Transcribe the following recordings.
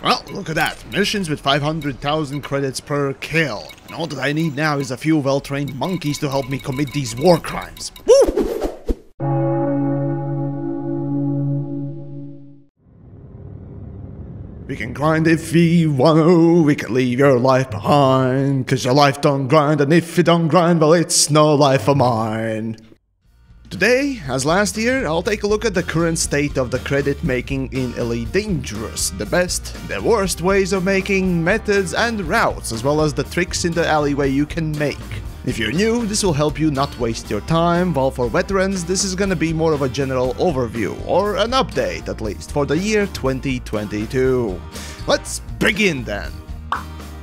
Well, look at that. Missions with 500,000 credits per kill. And all that I need now is a few well-trained monkeys to help me commit these war crimes. Woo! We can grind if we wanna, we can leave your life behind. Cause your life don't grind, and if you don't grind, well, it's no life of mine. Today, as last year, I'll take a look at the current state of the credit making in Elite Dangerous, the best, the worst ways of making, methods and routes, as well as the tricks in the alleyway you can make. If you're new, this will help you not waste your time, while for veterans, this is gonna be more of a general overview, or an update at least, for the year 2022. Let's begin then!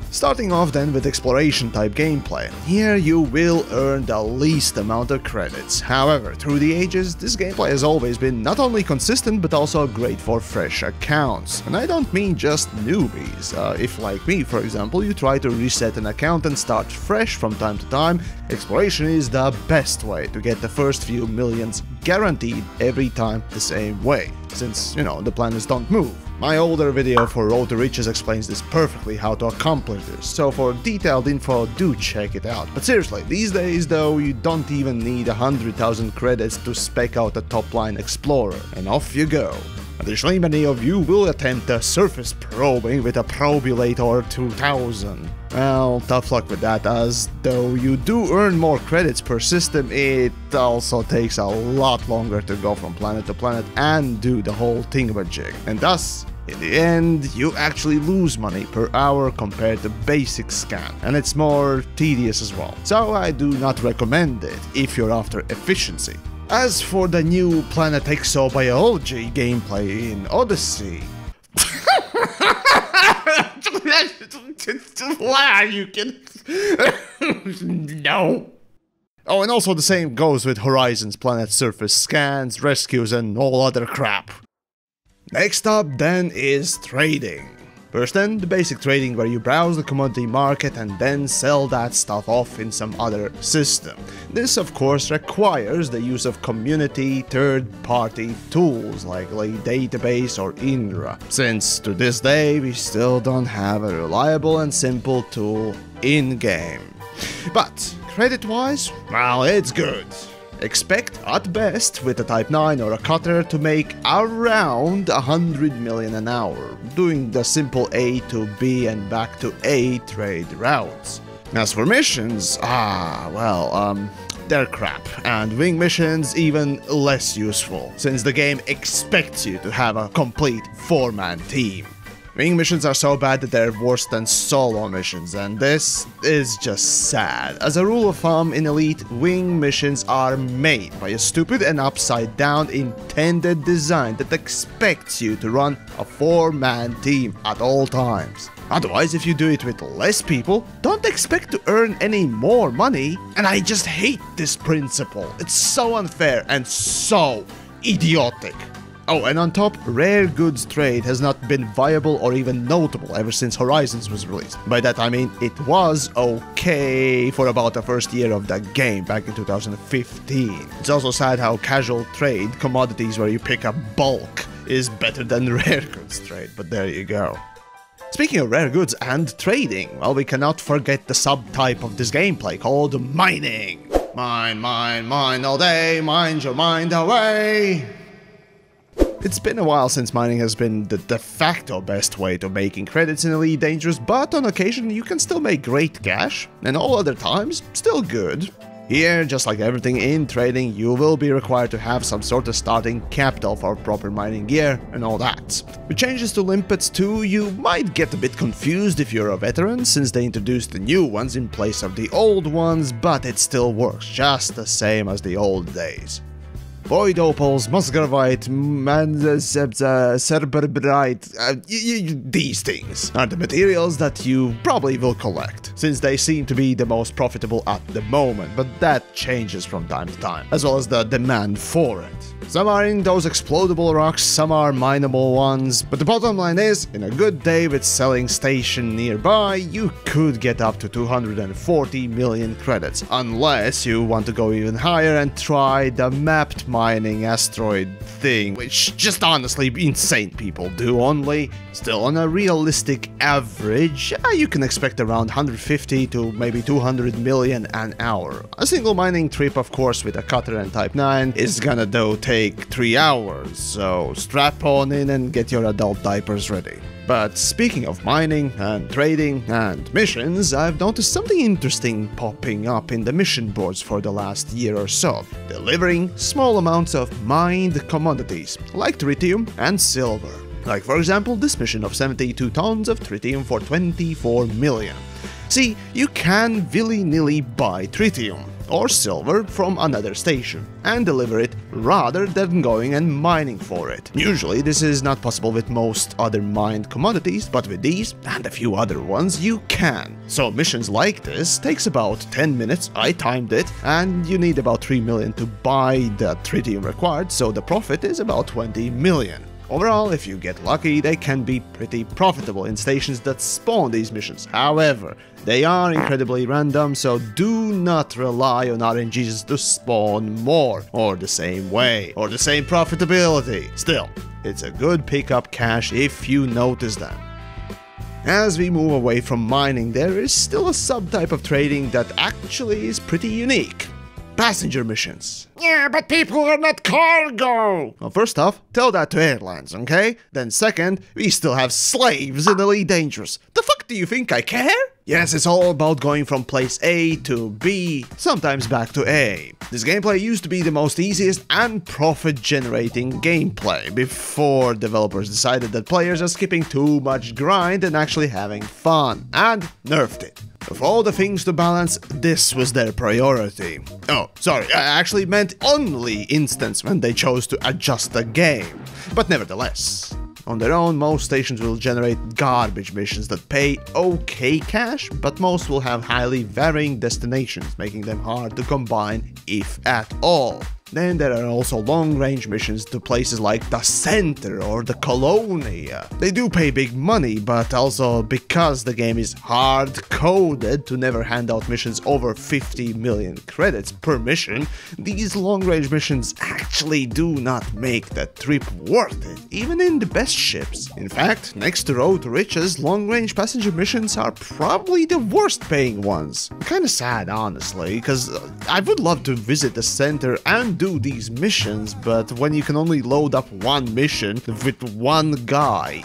Starting off then with exploration type gameplay. Here you will earn the least amount of credits. However, through the ages, this gameplay has always been not only consistent but also great for fresh accounts. And I don't mean just newbies. If like me, for example, you try to reset an account and start fresh from time to time, exploration is the best way to get the first few millions guaranteed every time the same way, since, you know, the planets don't move. My older video for Road to Riches explains this perfectly how to accomplish this, so for detailed info do check it out. But seriously, these days though, you don't even need 100,000 credits to spec out a top-line explorer, and off you go. Additionally, many of you will attempt a surface probing with a Probulator 2000. Well, tough luck with that, as though you do earn more credits per system, it also takes a lot longer to go from planet to planet and do the whole thingamajig. And thus, in the end, you actually lose money per hour compared to basic scan, and it's more tedious as well. So I do not recommend it if you're after efficiency. As for the new planet exobiology gameplay in Odyssey... Why you can... No. Oh, and also the same goes with Horizon's planet surface scans, rescues, and all other crap. Next up then is trading. First then, the basic trading where you browse the commodity market and then sell that stuff off in some other system. This of course requires the use of community third-party tools like database or INRA, since to this day we still don't have a reliable and simple tool in-game. But credit-wise, well, it's good. Expect, at best, with a Type 9 or a Cutter to make around 100 million an hour, doing the simple A to B and back to A trade routes. As for missions, they're crap, and wing missions even less useful, since the game expects you to have a complete 4-man team. Wing missions are so bad that they're worse than solo missions, and this is just sad. As a rule of thumb, in Elite, wing missions are made by a stupid and upside down intended design that expects you to run a 4-man team at all times. Otherwise, if you do it with less people, don't expect to earn any more money, and I just hate this principle. It's so unfair and so idiotic. Oh, and on top, rare goods trade has not been viable or even notable ever since Horizons was released. By that I mean it was okay for about the first year of the game back in 2015. It's also sad how casual trade, commodities where you pick up bulk, is better than rare goods trade, but there you go. Speaking of rare goods and trading, well, we cannot forget the subtype of this gameplay called mining. Mine, mine, mine all day, mind your mind away. It's been a while since mining has been the de facto best way to making credits in Elite Dangerous, but on occasion you can still make great cash, and all other times, still good. Here, just like everything in trading, you will be required to have some sort of starting capital for proper mining gear and all that. With changes to limpets too, you might get a bit confused if you're a veteran, since they introduced the new ones in place of the old ones, but it still works just the same as the old days. Void opals, musgravite, cerberite, these things are the materials that you probably will collect, since they seem to be the most profitable at the moment, but that changes from time to time, as well as the demand for it. Some are in those explodable rocks, some are mineable ones, but the bottom line is, in a good day with selling station nearby, you could get up to 240 million credits, unless you want to go even higher and try the mapped mining asteroid thing, which just honestly insane people do only. Still, on a realistic average, you can expect around 150 to maybe 200 million an hour. A single mining trip, of course, with a cutter and Type 9 is gonna take 3 hours, so strap on in and get your adult diapers ready. But speaking of mining and trading and missions, I've noticed something interesting popping up in the mission boards for the last year or so, delivering small amounts of mined commodities like tritium and silver. Like for example this mission of 72 tons of tritium for 24 million. See, you can willy-nilly buy tritium or silver from another station and deliver it rather than going and mining for it. Usually this is not possible with most other mined commodities, but with these and a few other ones you can. So missions like this takes about 10 minutes, I timed it, and you need about 3 million to buy the tritium required, so the profit is about 20 million. Overall, if you get lucky, they can be pretty profitable in stations that spawn these missions. However, they are incredibly random, so do not rely on RNGs to spawn more, or the same way, or the same profitability. Still, it's a good pickup cash if you notice them. As we move away from mining, there is still a subtype of trading that actually is pretty unique. Passenger missions. Yeah, but people are not cargo! Well, first off, tell that to airlines, okay? Then second, we still have slaves in Elite Dangerous. The fuck do you think I care? Yes, it's all about going from place A to B, sometimes back to A. This gameplay used to be the most easiest and profit-generating gameplay before developers decided that players are skipping too much grind and actually having fun, and nerfed it. Of all the things to balance, this was their priority. Oh, sorry, I actually meant only instance when they chose to adjust the game. But nevertheless, on their own, most stations will generate garbage missions that pay okay cash, but most will have highly varying destinations, making them hard to combine, if at all. Then there are also long-range missions to places like the Center or the Colonia. They do pay big money, but also because the game is hard-coded to never hand out missions over 50 million credits per mission, these long-range missions actually do not make the trip worth it, even in the best ships. In fact, next to Road to Riches, long-range passenger missions are probably the worst-paying ones. Kinda sad, honestly, because I would love to visit the Center and do these missions, but when you can only load up one mission with one guy,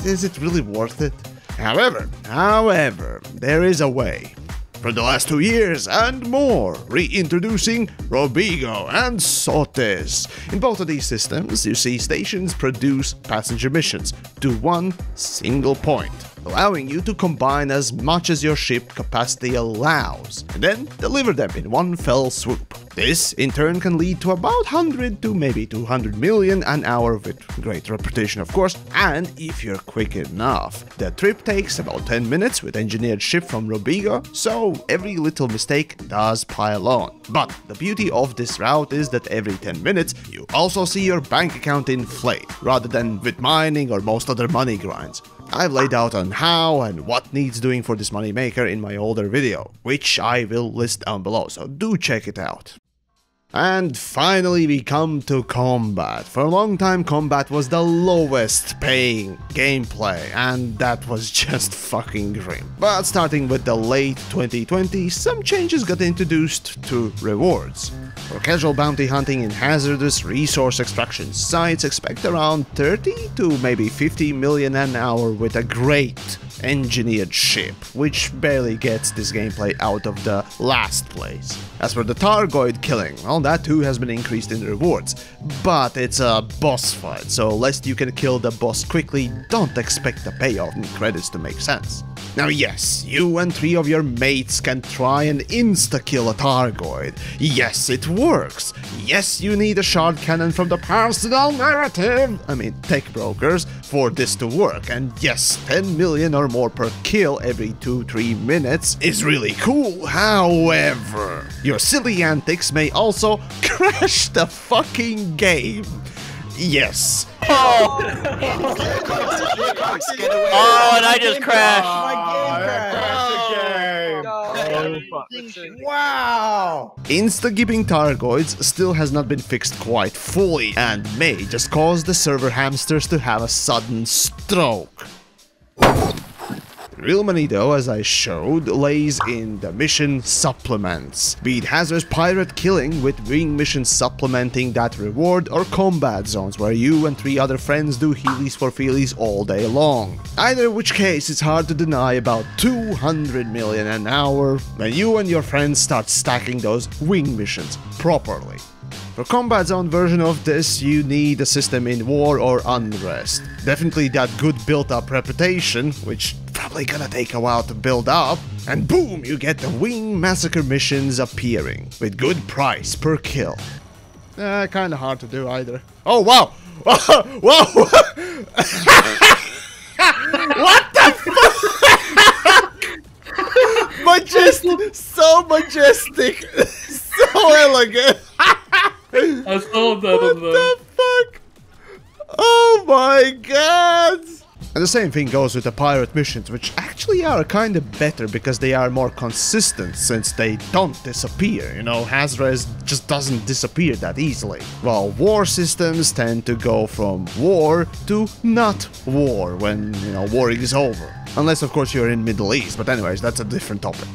is it really worth it? However, there is a way. For the last 2 years and more, reintroducing Robigo and Sotes. In both of these systems, you see stations produce passenger missions to one single point, allowing you to combine as much as your ship capacity allows, and then deliver them in one fell swoop. This, in turn, can lead to about 100 to maybe 200 million an hour with great reputation, of course, and if you're quick enough. The trip takes about 10 minutes with engineered ship from Robigo, so every little mistake does pile on. But the beauty of this route is that every 10 minutes, you also see your bank account inflate, rather than with mining or most other money grinds. I've laid out on how and what needs doing for this moneymaker in my older video, which I will list down below, so do check it out. And finally we come to combat. For a long time combat was the lowest paying gameplay, and that was just fucking grim. But starting with the late 2020s, some changes got introduced to rewards. For casual bounty hunting in hazardous resource extraction sites, expect around 30 to maybe 50 million an hour with a great engineered ship, which barely gets this gameplay out of the last place. As for the Targoid killing, well, that too has been increased in rewards, but it's a boss fight, so lest you can kill the boss quickly, don't expect the payoff in credits to make sense. Now yes, you and 3 of your mates can try and insta-kill a Targoid. Yes, it works. Yes, you need a shard cannon from the personal narrative, tech brokers, for this to work. And yes, 10 million or more per kill every 2-3 minutes is really cool. However, your silly antics may also crash the fucking game. Yes. Oh! Oh, and I just crashed. My game crashed. Oh, Wow! Insta-gibbing Targoids still has not been fixed quite fully and may just cause the server hamsters to have a sudden stroke. Real money though, as I showed, lays in the mission supplements. Be it hazardous pirate killing with wing missions supplementing that reward, or combat zones where you and 3 other friends do healies for feelies all day long. Either which case, it's hard to deny about 200 million an hour when you and your friends start stacking those wing missions properly. For combat zone version of this, you need a system in war or unrest. Definitely that good built-up reputation, which probably gonna take a while to build up, and boom, you get the wing massacre missions appearing, with good price per kill. Kinda hard to do either. Oh wow! Whoa! What the fuck? Majestic! So majestic! So elegant! I saw that on the... What the fuck? Oh my god! And the same thing goes with the pirate missions, which actually are kinda better because they are more consistent since they don't disappear, you know, Hazres just doesn't disappear that easily. While war systems tend to go from war to not war when, you know, war is over. Unless of course you're in Middle East, but anyways, that's a different topic.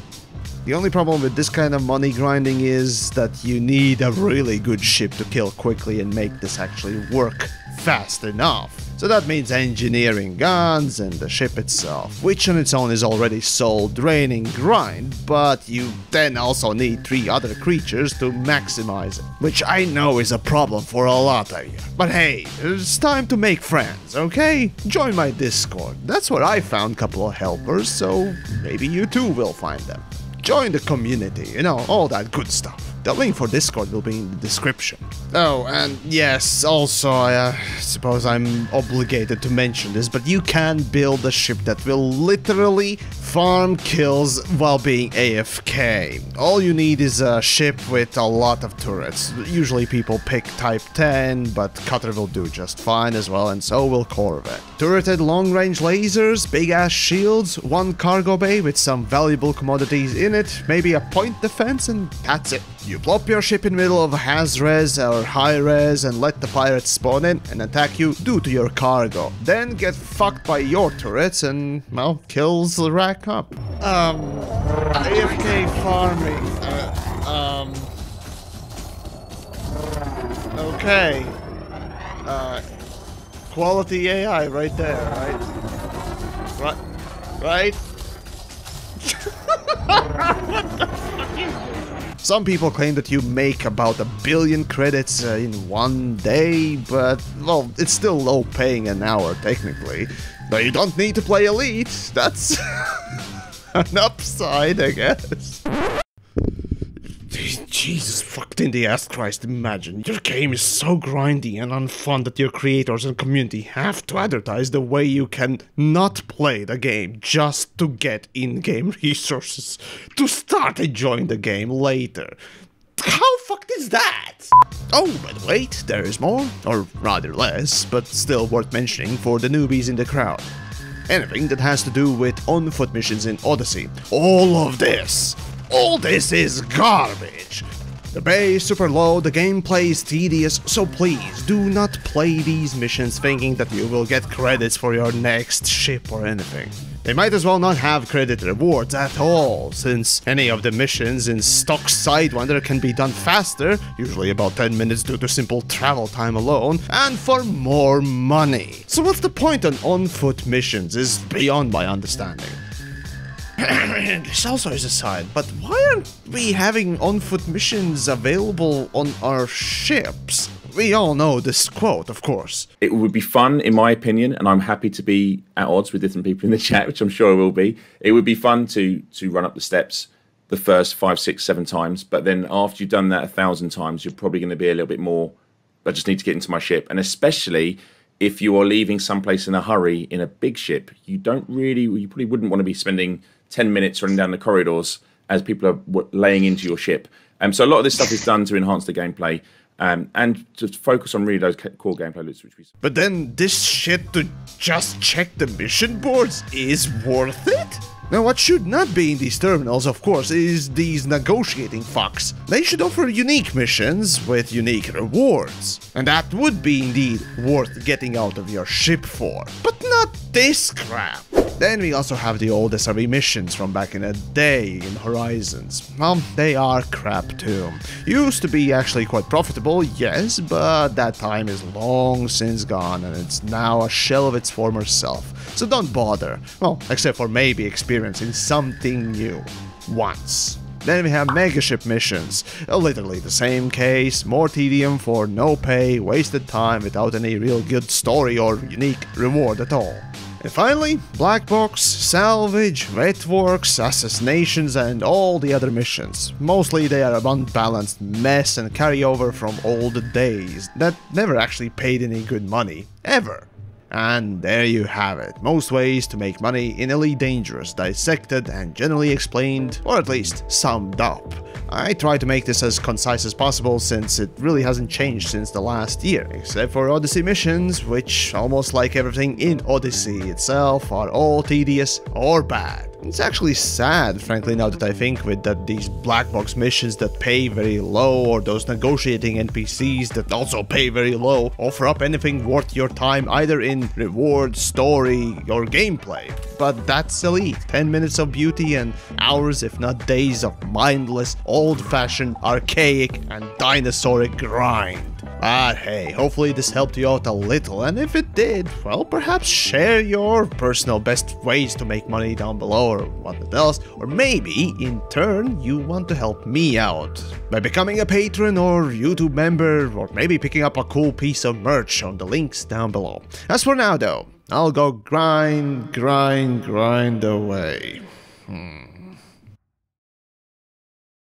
The only problem with this kind of money grinding is that you need a really good ship to kill quickly and make this actually work fast enough. So that means engineering guns and the ship itself, which on its own is already soul draining grind, but you then also need 3 other creatures to maximize it, which I know is a problem for a lot of you. But hey, it's time to make friends, okay? Join my Discord, that's where I found a couple of helpers, so maybe you too will find them. Join the community, you know, all that good stuff. The link for Discord will be in the description. Oh, and yes, also, I suppose I'm obligated to mention this, but you can build a ship that will literally farm kills while being AFK. All you need is a ship with a lot of turrets. Usually people pick Type 10, but Cutter will do just fine as well, and so will Corvette. Turreted long-range lasers, big-ass shields, 1 cargo bay with some valuable commodities in it, maybe a point defense, and that's it. You plop your ship in the middle of a Haz-res or high-res and let the pirates spawn in and attack you due to your cargo. Then get fucked by your turrets and, well, kills rack up. AFK farming. Okay. Quality AI right there, right? Right? What the fuck is this? Some people claim that you make about 1 billion credits in 1 day, but, well, it's still low paying an hour technically. But you don't need to play Elite, that's an upside, I guess. Jesus fucking the ass Christ, imagine. Your game is so grindy and unfun that your creators and community have to advertise the way you can not play the game just to get in-game resources to start enjoying the game later. How fucked is that? Oh, but wait, there is more, or rather less, but still worth mentioning for the newbies in the crowd. Anything that has to do with on-foot missions in Odyssey. All this is garbage. The pay is super low, the gameplay is tedious, so please do not play these missions thinking that you will get credits for your next ship or anything. They might as well not have credit rewards at all, since any of the missions in stock Sidewinder can be done faster, usually about 10 minutes due to simple travel time alone, and for more money. So what's the point on foot missions is beyond my understanding. This also is a side, but why aren't we having on-foot missions available on our ships? We all know this quote, of course. It would be fun, in my opinion, and I'm happy to be at odds with different people in the chat, which I'm sure I will be. It would be fun to run up the steps the first 5, 6, 7 times, but then after you've done that 1,000 times, you're probably going to be a little bit more, I just need to get into my ship. And especially if you are leaving someplace in a hurry in a big ship, you probably wouldn't want to be spending 10 minutes running down the corridors as people are laying into your ship. So a lot of this stuff is done to enhance the gameplay and to focus on really those core gameplay loops, which we saw. But then this shit to just check the mission boards is worth it? Now, what should not be in these terminals, of course, is these negotiating fucks. They should offer unique missions with unique rewards. And that would be indeed worth getting out of your ship for. But not this crap. Then we also have the old SRB missions from back in the day in Horizons. Well, they are crap too. Used to be actually quite profitable, yes, but that time is long since gone and it's now a shell of its former self. So don't bother. Well, except for maybe experiencing something new. Once. Then we have megaship missions, literally the same case, more tedium for no pay, wasted time without any real good story or unique reward at all. And finally, Black Box, Salvage, Wetworks, Assassinations and all the other missions. Mostly they are an unbalanced mess and carry over from old days that never actually paid any good money, ever. And there you have it, most ways to make money in Elite Dangerous, dissected and generally explained, or at least summed up. I try to make this as concise as possible since it really hasn't changed since the last year, except for Odyssey missions, which, almost like everything in Odyssey itself, are all tedious or bad. It's actually sad, frankly, now that I think with that these black box missions that pay very low, or those negotiating NPCs that also pay very low, offer up anything worth your time either in reward, story, or gameplay. But that's Elite. 10 minutes of beauty and hours, if not days, of mindless, old-fashioned, archaic, and dinosauric grind. But hey, hopefully this helped you out a little, and if it did, well, perhaps share your personal best ways to make money down below or what else, or maybe, in turn, you want to help me out by becoming a patron or YouTube member, or maybe picking up a cool piece of merch on the links down below. As for now though, I'll go grind away.